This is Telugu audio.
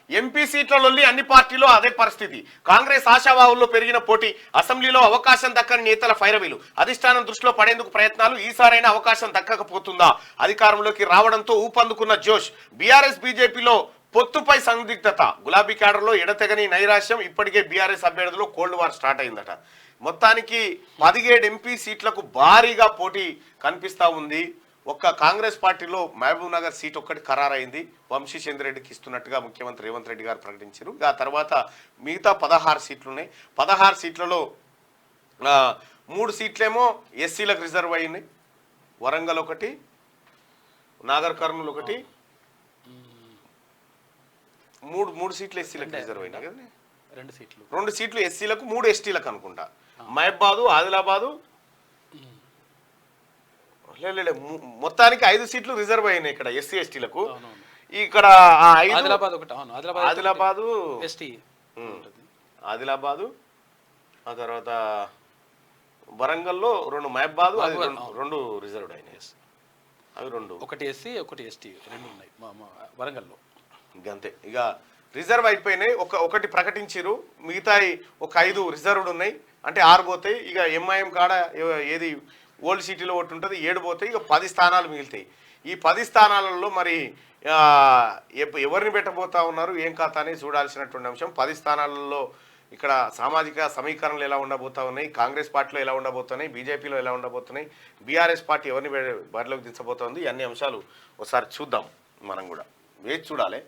ఎంపీ సీట్లలోని అన్ని పార్టీలో అదే పరిస్థితి. కాంగ్రెస్ ఆశావాహుల్లో పెరిగిన పోటీ, అసెంబ్లీలో అవకాశం దక్కని నేతల ఫైరవీలు, అధిష్టానం దృష్టిలో పడేందుకు ప్రయత్నాలు. ఈసారైనా అవకాశం దక్కకపోతుందా? అధికారంలోకి రావడంతో ఊపందుకున్న జోష్. బీఆర్ఎస్ బీజేపీలో పొత్తుపై సందిగ్ధత. గులాబీ క్యాడర్లో ఎడతెగని నైరాశ్యం. ఇప్పటికే బీఆర్ఎస్ అభ్యర్థులు కోల్డ్ వార్ స్టార్ట్ అయిందట. మొత్తానికి 17 ఎంపీ సీట్లకు భారీగా పోటీ కనిపిస్తా ఉంది. ఒక్క కాంగ్రెస్ పార్టీలో మహబూబ్ నగర్ సీట్ ఒక్కటి ఖరారైంది. వంశీచంద్ర రెడ్డికి ఇస్తున్నట్టుగా ముఖ్యమంత్రి రేవంత్ రెడ్డి గారు ప్రకటించారు. ఆ తర్వాత మిగతా 16 సీట్లు ఉన్నాయి. 16 సీట్లలో 3 సీట్లేమో ఎస్సీలకు రిజర్వ్ అయ్యింది. వరంగల్ ఒకటి, నాగర్ కర్నూలు ఒకటి, మూడు సీట్లు ఎస్సీలకు రిజర్వ్ అయినాయి కదా. 2 సీట్లు ఎస్సీలకు, 3 ఎస్టీలకు అనుకుంటా. మహబాదు, ఆదిలాబాదు, మొత్తానికి 5 సీట్లు రిజర్వ్ అయినాయి ఇక్కడ ఎస్సీ ఎస్టీలకు. ఇక్కడ ఆదిలాబాదు, ఆదిలాబాదు, ఆ తర్వాత వరంగల్లో 2, మహబాదు, అది 2 రిజర్వ్డ్ అయినాయి. అవి 2, ఒకటి ఎస్సీ ఒకటి ఎస్టీ 2 ఉన్నాయి వరంగల్లో. ఇంకంతే, ఇక రిజర్వ్ అయిపోయినాయి. ఒకటి ప్రకటించారు, మిగతా ఒక 5 రిజర్వ్డ్ ఉన్నాయి. అంటే 6 పోతాయి. ఇక ఎంఐఎం కాడ ఏది ఓల్డ్ సిటీలో ఒకటి ఉంటుంది, 7 పోతాయి. ఇక 10 స్థానాలు మిగులుతాయి. ఈ 10 స్థానాలలో మరి ఎవరిని పెట్టబోతా ఉన్నారు, ఏం కథ అని చూడాల్సినటువంటి అంశం. 10 స్థానాలలో ఇక్కడ సామాజిక సమీకరణలు ఎలా ఉండబోతా ఉన్నాయి, కాంగ్రెస్ పార్టీలో ఎలా ఉండబోతున్నాయి, బీజేపీలో ఎలా ఉండబోతున్నాయి, బీఆర్ఎస్ పార్టీ ఎవరిని బరిలోకి దించబోతోంది, అన్ని అంశాలు ఒకసారి చూద్దాం. మనం కూడా వేచి చూడాలి.